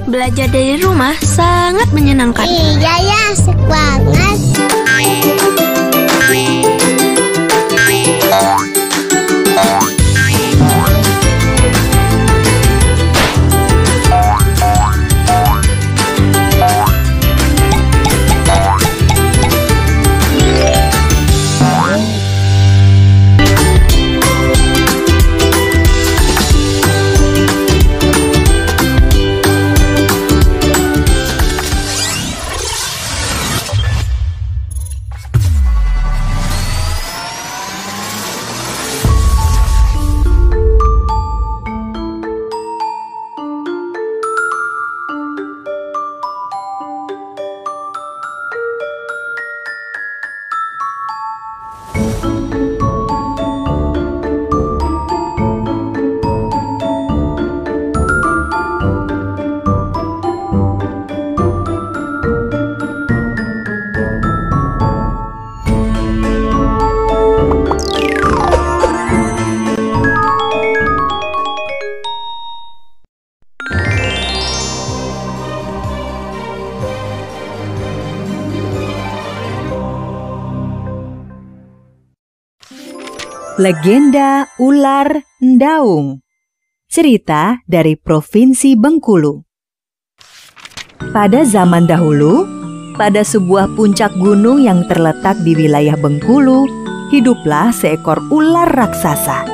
Belajar dari rumah sangat menyenangkan. Iya ya, asik banget. Legenda Ular Ndaung. Cerita dari Provinsi Bengkulu. Pada zaman dahulu, pada sebuah puncak gunung yang terletak di wilayah Bengkulu, hiduplah seekor ular raksasa.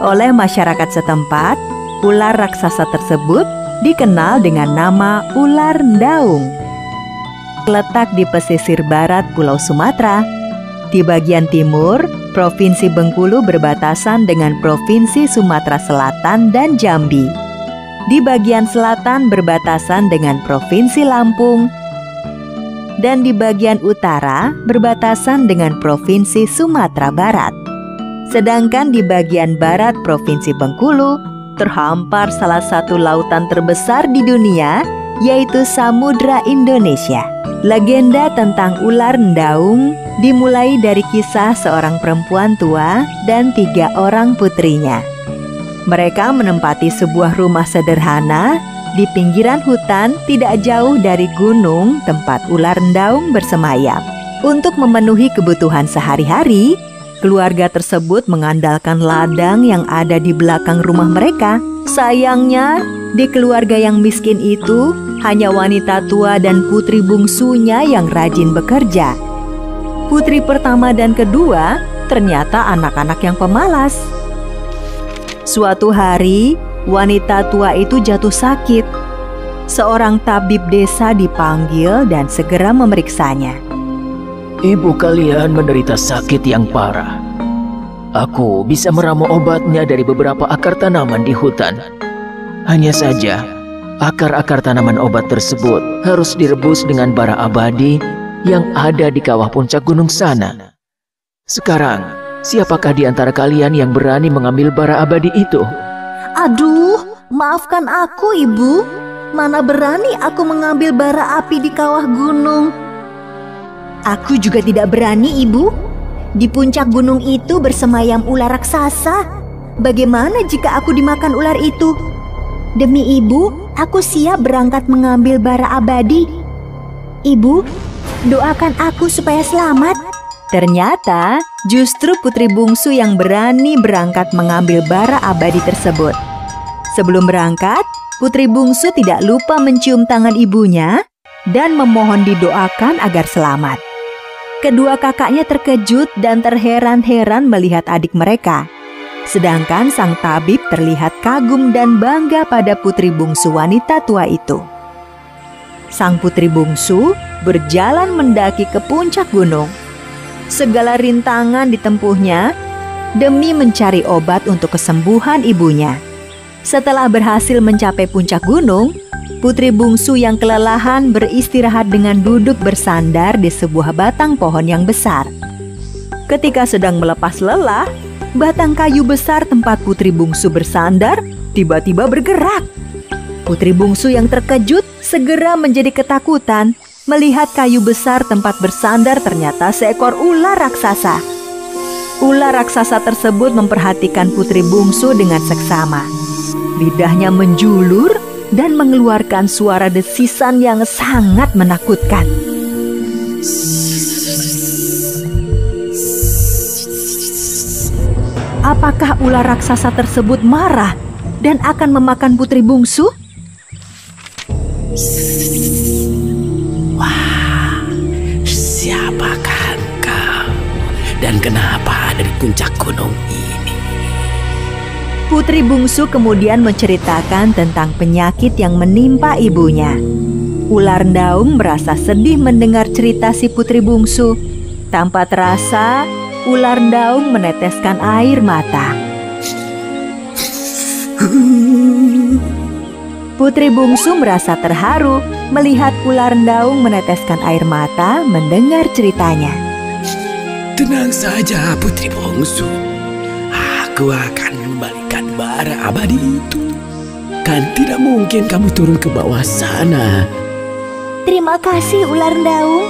Oleh masyarakat setempat, ular raksasa tersebut dikenal dengan nama Ular Ndaung. Terletak di pesisir barat Pulau Sumatera. Di bagian timur, Provinsi Bengkulu berbatasan dengan Provinsi Sumatera Selatan dan Jambi. Di bagian selatan berbatasan dengan Provinsi Lampung, dan di bagian utara berbatasan dengan Provinsi Sumatera Barat. Sedangkan di bagian barat Provinsi Bengkulu terhampar salah satu lautan terbesar di dunia, yaitu Samudra Indonesia. Legenda tentang ular Ndaung dimulai dari kisah seorang perempuan tua dan 3 orang putrinya. Mereka menempati sebuah rumah sederhana di pinggiran hutan tidak jauh dari gunung tempat ular Ndaung bersemayam. Untuk memenuhi kebutuhan sehari-hari, keluarga tersebut mengandalkan ladang yang ada di belakang rumah mereka. Sayangnya, di keluarga yang miskin itu hanya wanita tua dan putri bungsunya yang rajin bekerja. Putri pertama dan kedua ternyata anak-anak yang pemalas. Suatu hari, wanita tua itu jatuh sakit. Seorang tabib desa dipanggil dan segera memeriksanya. Ibu kalian menderita sakit yang parah. Aku bisa meramu obatnya dari beberapa akar tanaman di hutan. Hanya saja, akar-akar tanaman obat tersebut harus direbus dengan bara abadi yang ada di kawah puncak gunung sana. Sekarang, siapakah di antara kalian yang berani mengambil bara abadi itu? Aduh, maafkan aku, Ibu. Mana berani aku mengambil bara api di kawah gunung. Aku juga tidak berani, Ibu. Di puncak gunung itu bersemayam ular raksasa. Bagaimana jika aku dimakan ular itu? Demi Ibu, aku siap berangkat mengambil bara abadi. Ibu, doakan aku supaya selamat. Ternyata justru putri bungsu yang berani berangkat mengambil bara abadi tersebut. Sebelum berangkat, putri bungsu tidak lupa mencium tangan ibunya dan memohon didoakan agar selamat. Kedua kakaknya terkejut dan terheran-heran melihat adik mereka. Sedangkan sang tabib terlihat kagum dan bangga pada putri bungsu wanita tua itu. Sang putri bungsu berjalan mendaki ke puncak gunung. Segala rintangan ditempuhnya demi mencari obat untuk kesembuhan ibunya. Setelah berhasil mencapai puncak gunung, putri bungsu yang kelelahan beristirahat dengan duduk bersandar di sebuah batang pohon yang besar. Ketika sedang melepas lelah, batang kayu besar tempat putri bungsu bersandar tiba-tiba bergerak. Putri bungsu yang terkejut segera menjadi ketakutan melihat kayu besar tempat bersandar ternyata seekor ular raksasa. Ular raksasa tersebut memperhatikan putri bungsu dengan seksama. Lidahnya menjulur dan mengeluarkan suara desisan yang sangat menakutkan. Apakah ular raksasa tersebut marah dan akan memakan putri bungsu? Wah, siapakah engkau? Dan kenapa ada di puncak gunung ini? Putri bungsu kemudian menceritakan tentang penyakit yang menimpa ibunya. Ular Ndaung merasa sedih mendengar cerita si putri bungsu. Tanpa terasa, ular Ndaung meneteskan air mata. Putri bungsu merasa terharu melihat ular Ndaung meneteskan air mata mendengar ceritanya. Tenang saja, putri bungsu. Aku akan mengembalikan bara abadi itu. Kan tidak mungkin kamu turun ke bawah sana. Terima kasih ular Ndaung.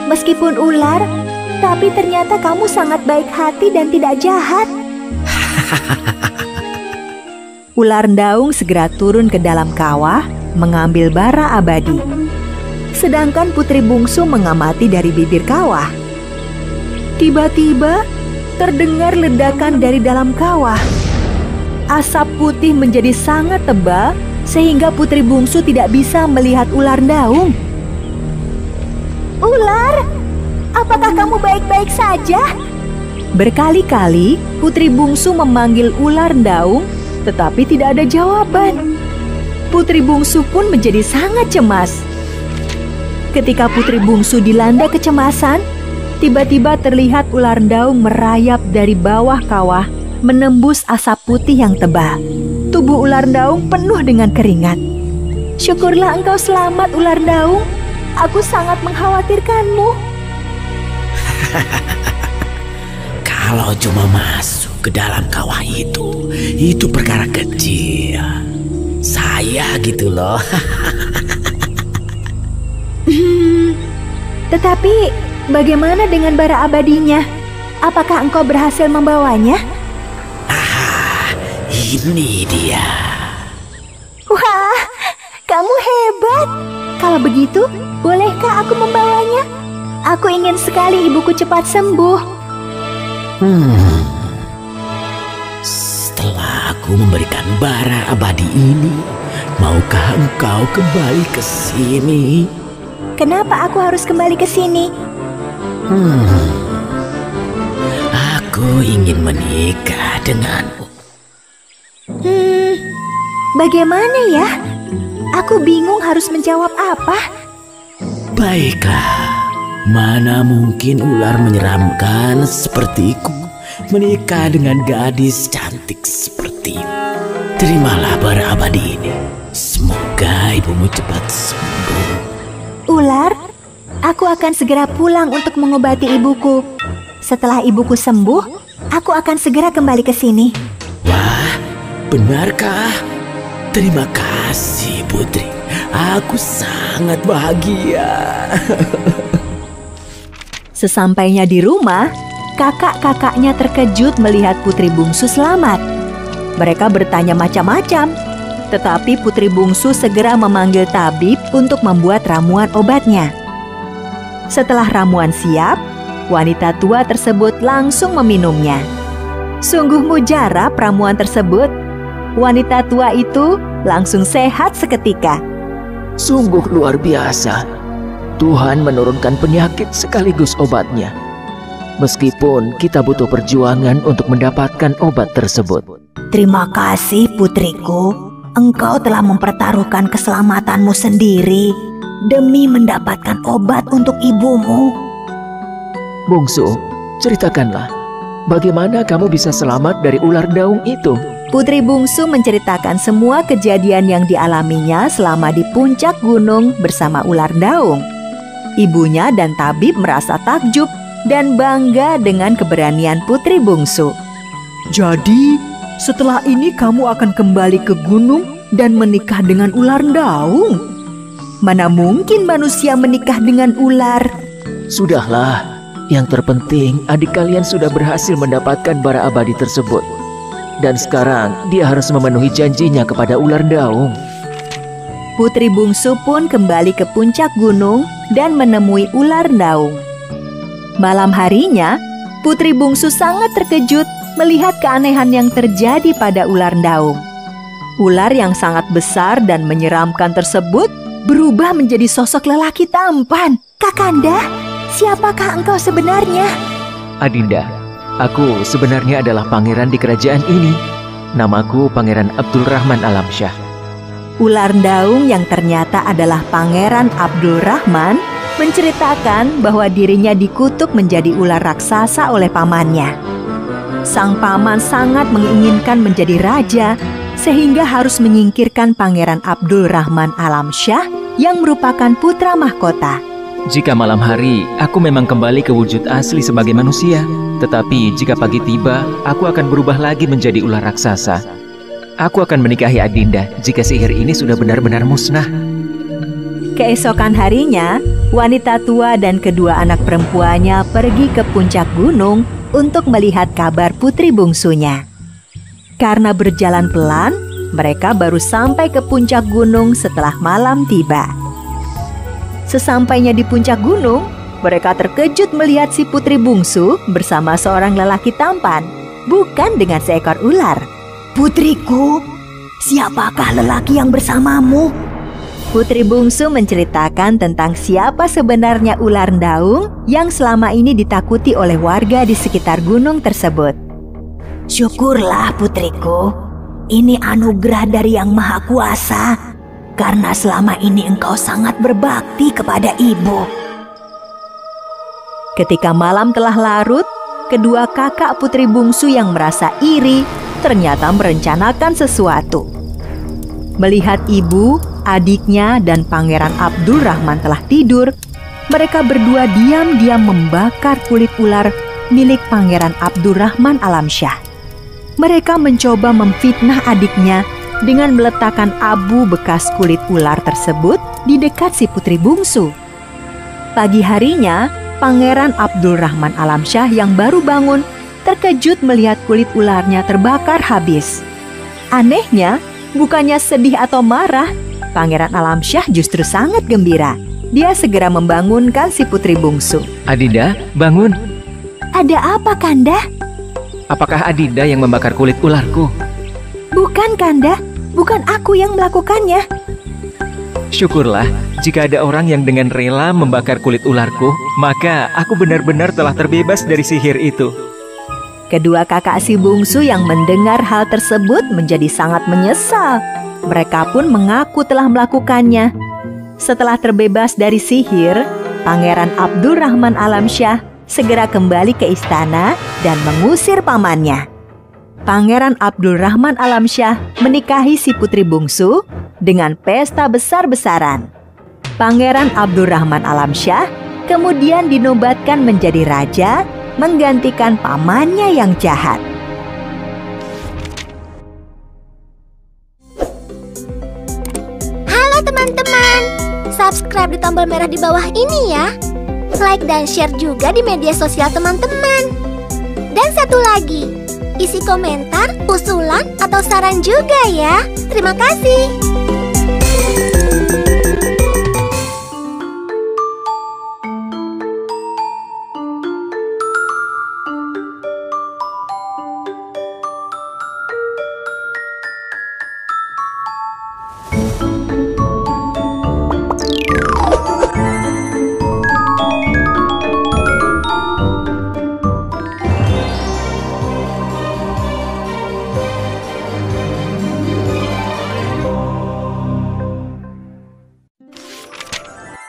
Meskipun ular, tapi ternyata kamu sangat baik hati dan tidak jahat. Ular Ndaung segera turun ke dalam kawah mengambil bara abadi. Sedangkan putri bungsu mengamati dari bibir kawah. Tiba-tiba terdengar ledakan dari dalam kawah. Asap putih menjadi sangat tebal sehingga putri bungsu tidak bisa melihat ular Ndaung. Ular, apakah kamu baik-baik saja? Berkali-kali putri bungsu memanggil ular Ndaung, tetapi tidak ada jawaban. Putri bungsu pun menjadi sangat cemas. Ketika putri bungsu dilanda kecemasan, tiba-tiba terlihat ular Ndaung merayap dari bawah kawah, menembus asap putih yang tebal. Tubuh ular Ndaung penuh dengan keringat. Syukurlah engkau selamat, ular Ndaung. Aku sangat mengkhawatirkanmu. Kalau cuma masuk ke dalam kawah itu perkara kecil. Saya gitu loh. Tetapi bagaimana dengan bara abadinya? Apakah engkau berhasil membawanya? Ini dia. Wah, kamu hebat. Kalau begitu, bolehkah aku membawanya? Aku ingin sekali ibuku cepat sembuh. Setelah aku memberikan bara abadi ini, maukah engkau kembali ke sini? Kenapa aku harus kembali ke sini? Aku ingin menikah denganmu. Bagaimana ya? Aku bingung harus menjawab apa. Baiklah, mana mungkin ular menyeramkan sepertiku menikah dengan gadis cantik sepertimu. Terimalah bara abadi ini. Semoga ibumu cepat sembuh. Ular, aku akan segera pulang untuk mengobati ibuku. Setelah ibuku sembuh, aku akan segera kembali ke sini. Wah, benarkah? Terima kasih, Putri. Aku sangat bahagia. Sesampainya di rumah, kakak-kakaknya terkejut melihat putri bungsu selamat. Mereka bertanya macam-macam, tetapi putri bungsu segera memanggil tabib untuk membuat ramuan obatnya. Setelah ramuan siap, wanita tua tersebut langsung meminumnya. Sungguh mujarab ramuan tersebut. Wanita tua itu langsung sehat seketika. Sungguh luar biasa. Tuhan menurunkan penyakit sekaligus obatnya. Meskipun kita butuh perjuangan untuk mendapatkan obat tersebut. Terima kasih putriku. Engkau telah mempertaruhkan keselamatanmu sendiri demi mendapatkan obat untuk ibumu. Bungsu, ceritakanlah. Bagaimana kamu bisa selamat dari ular Ndaung itu? Putri bungsu menceritakan semua kejadian yang dialaminya selama di puncak gunung bersama ular Ndaung. Ibunya dan tabib merasa takjub dan bangga dengan keberanian putri bungsu. Jadi, setelah ini kamu akan kembali ke gunung dan menikah dengan ular Ndaung? Mana mungkin manusia menikah dengan ular? Sudahlah, yang terpenting adik kalian sudah berhasil mendapatkan bara abadi tersebut. Dan sekarang dia harus memenuhi janjinya kepada ular Ndaung. Putri bungsu pun kembali ke puncak gunung dan menemui ular Ndaung. Malam harinya, Putri bungsu sangat terkejut melihat keanehan yang terjadi pada ular Ndaung. Ular yang sangat besar dan menyeramkan tersebut berubah menjadi sosok lelaki tampan. Kakanda, siapakah engkau sebenarnya? Adinda, aku sebenarnya adalah pangeran di kerajaan ini. Namaku Pangeran Abdul Rahman Alamsyah. Ular Ndaung yang ternyata adalah Pangeran Abdul Rahman menceritakan bahwa dirinya dikutuk menjadi ular raksasa oleh pamannya. Sang paman sangat menginginkan menjadi raja sehingga harus menyingkirkan Pangeran Abdul Rahman Alamsyah yang merupakan putra mahkota. Jika malam hari, aku memang kembali ke wujud asli sebagai manusia. Tetapi jika pagi tiba, aku akan berubah lagi menjadi ular raksasa. Aku akan menikahi Adinda jika sihir ini sudah benar-benar musnah. Keesokan harinya, wanita tua dan kedua anak perempuannya pergi ke puncak gunung untuk melihat kabar putri bungsunya. Karena berjalan pelan, mereka baru sampai ke puncak gunung setelah malam tiba. Sesampainya di puncak gunung, mereka terkejut melihat si putri bungsu bersama seorang lelaki tampan, bukan dengan seekor ular. Putriku, siapakah lelaki yang bersamamu? Putri bungsu menceritakan tentang siapa sebenarnya ular Ndaung yang selama ini ditakuti oleh warga di sekitar gunung tersebut. Syukurlah putriku, ini anugerah dari Yang Maha Kuasa, karena selama ini engkau sangat berbakti kepada ibu. Ketika malam telah larut, kedua kakak putri bungsu yang merasa iri ternyata merencanakan sesuatu. Melihat ibu, adiknya, dan Pangeran Abdul Rahman telah tidur, mereka berdua diam-diam membakar kulit ular milik Pangeran Abdul Rahman Alamsyah. Mereka mencoba memfitnah adiknya dengan meletakkan abu bekas kulit ular tersebut di dekat si putri bungsu. Pagi harinya, Pangeran Abdul Rahman Alamsyah yang baru bangun terkejut melihat kulit ularnya terbakar habis. Anehnya, bukannya sedih atau marah, Pangeran Alamsyah justru sangat gembira. Dia segera membangunkan si putri bungsu. Adinda, bangun. Ada apa, Kanda? Apakah Adinda yang membakar kulit ularku? Bukan, Kanda. Bukan aku yang melakukannya. Syukurlah, jika ada orang yang dengan rela membakar kulit ularku, maka aku benar-benar telah terbebas dari sihir itu. Kedua kakak si bungsu yang mendengar hal tersebut menjadi sangat menyesal. Mereka pun mengaku telah melakukannya. Setelah terbebas dari sihir, Pangeran Abdul Rahman Alamsyah segera kembali ke istana dan mengusir pamannya. Pangeran Abdul Rahman Alamsyah menikahi si putri bungsu dengan pesta besar-besaran. Pangeran Abdul Rahman Alamsyah kemudian dinobatkan menjadi raja, menggantikan pamannya yang jahat. Halo teman-teman, subscribe di tombol merah di bawah ini ya. Like dan share juga di media sosial teman-teman. Dan satu lagi, isi komentar, usulan, atau saran juga ya. Terima kasih.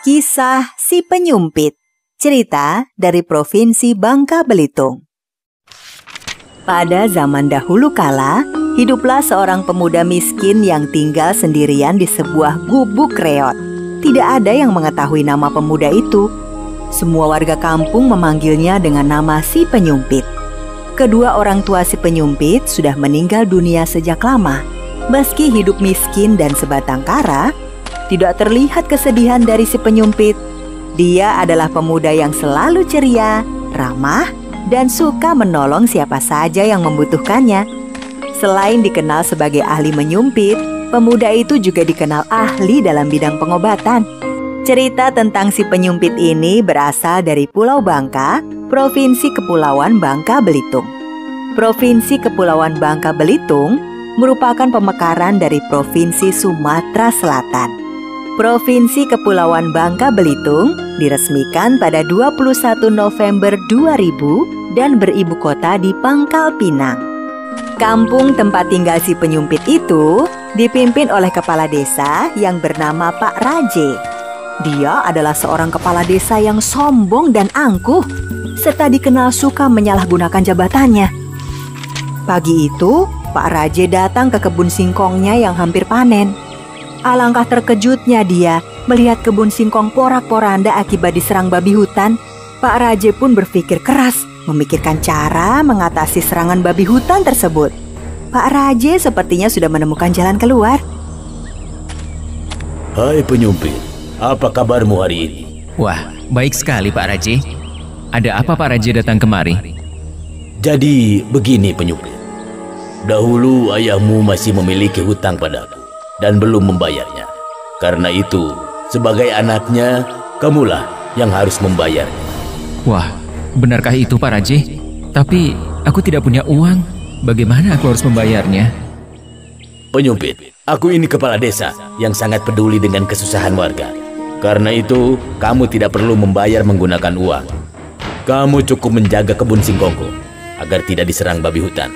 Kisah Si Penyumpit. Cerita dari Provinsi Bangka Belitung. Pada zaman dahulu kala, hiduplah seorang pemuda miskin yang tinggal sendirian di sebuah gubuk reot. Tidak ada yang mengetahui nama pemuda itu. Semua warga kampung memanggilnya dengan nama Si Penyumpit. Kedua orang tua Si Penyumpit sudah meninggal dunia sejak lama. Meski hidup miskin dan sebatang kara, tidak terlihat kesedihan dari Si Penyumpit. Dia adalah pemuda yang selalu ceria, ramah, dan suka menolong siapa saja yang membutuhkannya. Selain dikenal sebagai ahli menyumpit, Pemuda itu juga dikenal ahli dalam bidang pengobatan. Cerita tentang si penyumpit ini berasal dari Pulau Bangka, Provinsi Kepulauan Bangka Belitung. Provinsi Kepulauan Bangka Belitung merupakan pemekaran dari Provinsi Sumatera Selatan. Provinsi Kepulauan Bangka Belitung diresmikan pada 21 November 2000 dan beribu kota di Pangkal Pinang. Kampung tempat tinggal si penyumpit itu dipimpin oleh kepala desa yang bernama Pak Raje. Dia adalah seorang kepala desa yang sombong dan angkuh, serta dikenal suka menyalahgunakan jabatannya. Pagi itu, Pak Raje datang ke kebun singkongnya yang hampir panen. Alangkah terkejutnya dia melihat kebun singkong porak-poranda akibat diserang babi hutan. Pak Raje pun berpikir keras, memikirkan cara mengatasi serangan babi hutan tersebut. Pak Raje sepertinya sudah menemukan jalan keluar. Hai penyumpit, apa kabarmu hari ini? Wah, baik sekali Pak Raje. Ada apa Pak Raje datang kemari? Jadi begini penyumpit. Dahulu ayahmu masih memiliki hutang padaku dan belum membayarnya. Karena itu, sebagai anaknya, kamulah yang harus membayarnya. Wah, benarkah itu Pak Raje? Tapi aku tidak punya uang. Bagaimana aku harus membayarnya? Penyumpit, aku ini kepala desa yang sangat peduli dengan kesusahan warga. Karena itu, kamu tidak perlu membayar menggunakan uang. Kamu cukup menjaga kebun singkongku agar tidak diserang babi hutan.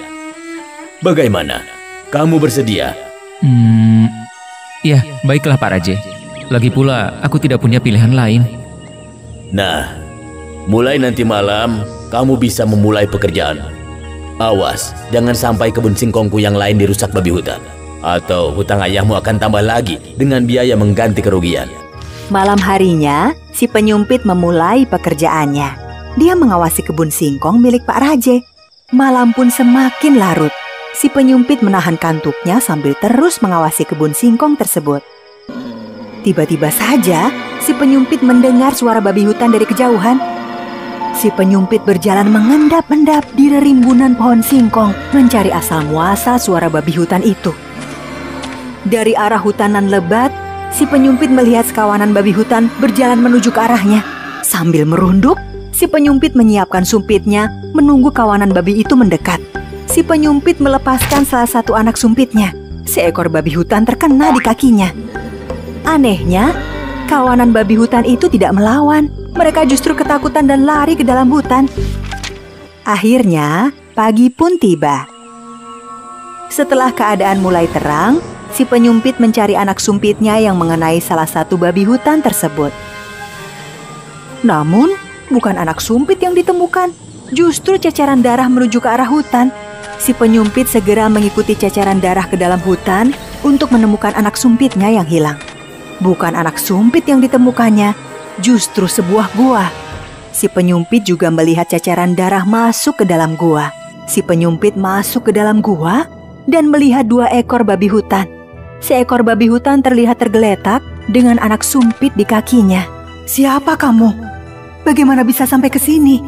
Bagaimana? Kamu bersedia? Ya, baiklah Pak Raje. Lagi pula, aku tidak punya pilihan lain. Nah, mulai nanti malam, kamu bisa memulai pekerjaan. Awas, jangan sampai kebun singkongku yang lain dirusak babi hutan. Atau hutang ayahmu akan tambah lagi dengan biaya mengganti kerugian. Malam harinya, si penyumpit memulai pekerjaannya. Dia mengawasi kebun singkong milik Pak Raje. Malam pun semakin larut. Si penyumpit menahan kantuknya sambil terus mengawasi kebun singkong tersebut. Tiba-tiba saja, si penyumpit mendengar suara babi hutan dari kejauhan. Si penyumpit berjalan mengendap-endap di rerimbunan pohon singkong, mencari asal muasal suara babi hutan itu. Dari arah hutanan lebat, si penyumpit melihat sekawanan babi hutan berjalan menuju ke arahnya. Sambil merunduk, si penyumpit menyiapkan sumpitnya, menunggu kawanan babi itu mendekat. Si penyumpit melepaskan salah satu anak sumpitnya. Seekor babi hutan terkena di kakinya. Anehnya, kawanan babi hutan itu tidak melawan. Mereka justru ketakutan dan lari ke dalam hutan. Akhirnya, pagi pun tiba. Setelah keadaan mulai terang, si penyumpit mencari anak sumpitnya yang mengenai salah satu babi hutan tersebut. Namun, bukan anak sumpit yang ditemukan, justru ceceran darah menuju ke arah hutan. Si penyumpit segera mengikuti ceceran darah ke dalam hutan untuk menemukan anak sumpitnya yang hilang. Bukan anak sumpit yang ditemukannya, justru sebuah gua. Si penyumpit juga melihat ceceran darah masuk ke dalam gua. Si penyumpit masuk ke dalam gua dan melihat 2 ekor babi hutan. Seekor babi hutan terlihat tergeletak dengan anak sumpit di kakinya. Siapa kamu? Bagaimana bisa sampai ke sini?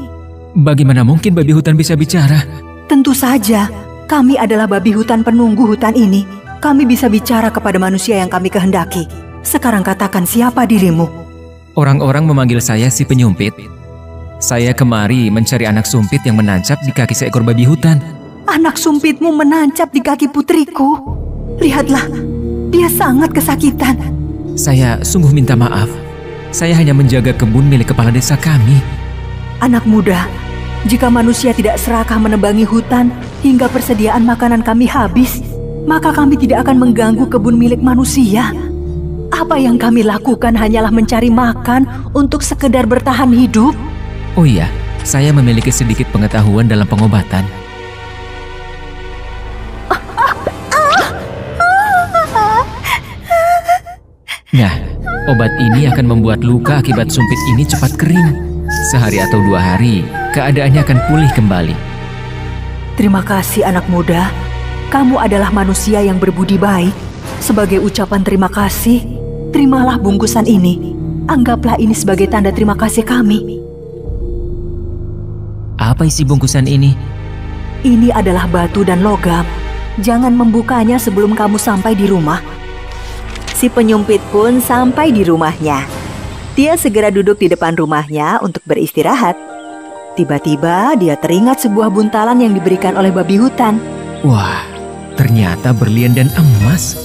Bagaimana mungkin babi hutan bisa bicara? Tentu saja, kami adalah babi hutan penunggu hutan ini. Kami bisa bicara kepada manusia yang kami kehendaki. Sekarang katakan siapa dirimu? Orang-orang memanggil saya si penyumpit. Saya kemari mencari anak sumpit yang menancap di kaki seekor babi hutan. Anak sumpitmu menancap di kaki putriku. Lihatlah, dia sangat kesakitan. Saya sungguh minta maaf. Saya hanya menjaga kebun milik kepala desa kami. Anak muda, jika manusia tidak serakah menebangi hutan hingga persediaan makanan kami habis, maka kami tidak akan mengganggu kebun milik manusia. Apa yang kami lakukan hanyalah mencari makan untuk sekedar bertahan hidup. Oh iya, saya memiliki sedikit pengetahuan dalam pengobatan. Nah, obat ini akan membuat luka akibat sumpit ini cepat kering. Sehari atau 2 hari, keadaannya akan pulih kembali. Terima kasih anak muda. Kamu adalah manusia yang berbudi baik. Sebagai ucapan terima kasih, terimalah bungkusan ini. Anggaplah ini sebagai tanda terima kasih kami. Apa isi bungkusan ini? Ini adalah batu dan logam. Jangan membukanya sebelum kamu sampai di rumah. Si penyumpit pun sampai di rumahnya. Dia segera duduk di depan rumahnya untuk beristirahat. Tiba-tiba dia teringat sebuah buntalan yang diberikan oleh babi hutan. Wah, ternyata berlian dan emas.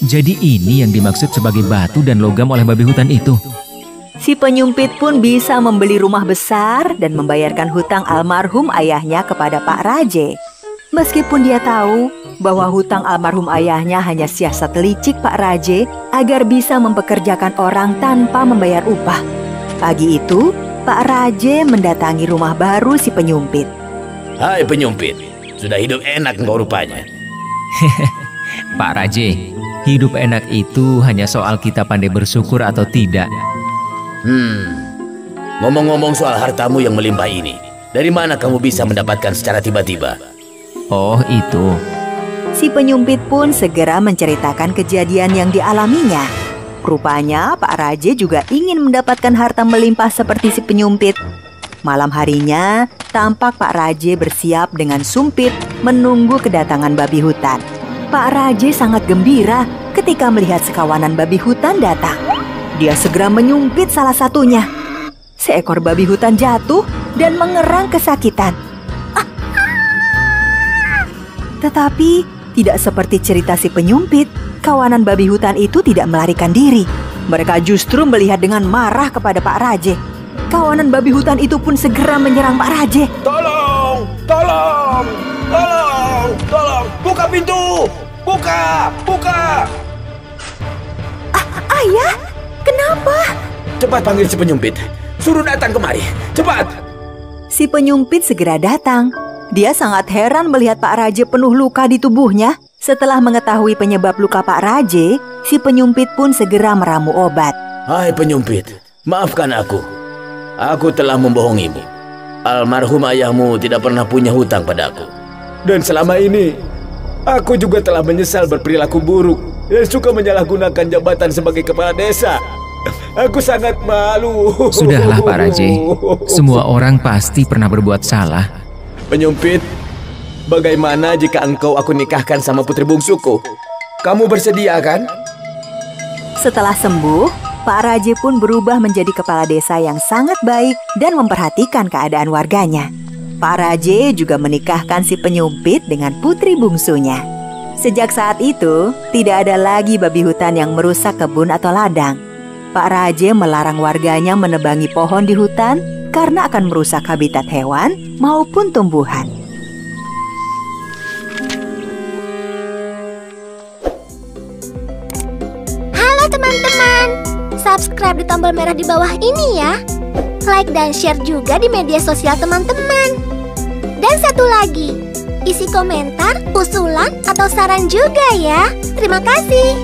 Jadi ini yang dimaksud sebagai batu dan logam oleh babi hutan itu. Si penyumpit pun bisa membeli rumah besar dan membayarkan hutang almarhum ayahnya kepada Pak Raje. Meskipun dia tahu bahwa hutang almarhum ayahnya hanya siasat licik Pak Raje agar bisa mempekerjakan orang tanpa membayar upah. Pagi itu, Pak Raje mendatangi rumah baru si penyumpit. Hai penyumpit, sudah hidup enak engkau rupanya. Pak Raje, hidup enak itu hanya soal kita pandai bersyukur atau tidak. Ngomong-ngomong soal hartamu yang melimpah ini, dari mana kamu bisa mendapatkan secara tiba-tiba? Oh itu. Si penyumpit pun segera menceritakan kejadian yang dialaminya. Rupanya Pak Raje juga ingin mendapatkan harta melimpah seperti si penyumpit. Malam harinya, tampak Pak Raje bersiap dengan sumpit menunggu kedatangan babi hutan. Pak Raje sangat gembira ketika melihat sekawanan babi hutan datang. Dia segera menyumpit salah satunya. Seekor babi hutan jatuh dan mengerang kesakitan. Tetapi tidak seperti cerita si penyumpit, kawanan babi hutan itu tidak melarikan diri. Mereka justru melihat dengan marah kepada Pak Raje. Kawanan babi hutan itu pun segera menyerang Pak Raje. Tolong! Tolong! Tolong! Tolong! Buka pintu! Buka! Buka! Ayah, kenapa? Cepat panggil si penyumpit. Suruh datang kemari. Cepat! Si penyumpit segera datang. Dia sangat heran melihat Pak Raje penuh luka di tubuhnya. Setelah mengetahui penyebab luka Pak Raje, si penyumpit pun segera meramu obat. Hai penyumpit, maafkan aku. Aku telah membohongimu. Almarhum ayahmu tidak pernah punya hutang padaku. Dan selama ini, aku juga telah menyesal berperilaku buruk dan suka menyalahgunakan jabatan sebagai kepala desa. Aku sangat malu. Sudahlah Pak Raje, semua orang pasti pernah berbuat salah. Penyumpit, bagaimana jika engkau aku nikahkan sama putri bungsuku? Kamu bersedia kan? Setelah sembuh, Pak Raje pun berubah menjadi kepala desa yang sangat baik dan memperhatikan keadaan warganya. Pak Raje juga menikahkan si penyumpit dengan putri bungsunya. Sejak saat itu, tidak ada lagi babi hutan yang merusak kebun atau ladang. Pak Raje melarang warganya menebangi pohon di hutan karena akan merusak habitat hewan maupun tumbuhan. Halo teman-teman, subscribe di tombol merah di bawah ini ya. Like dan share juga di media sosial teman-teman. Dan satu lagi, isi komentar, usulan, atau saran juga ya. Terima kasih.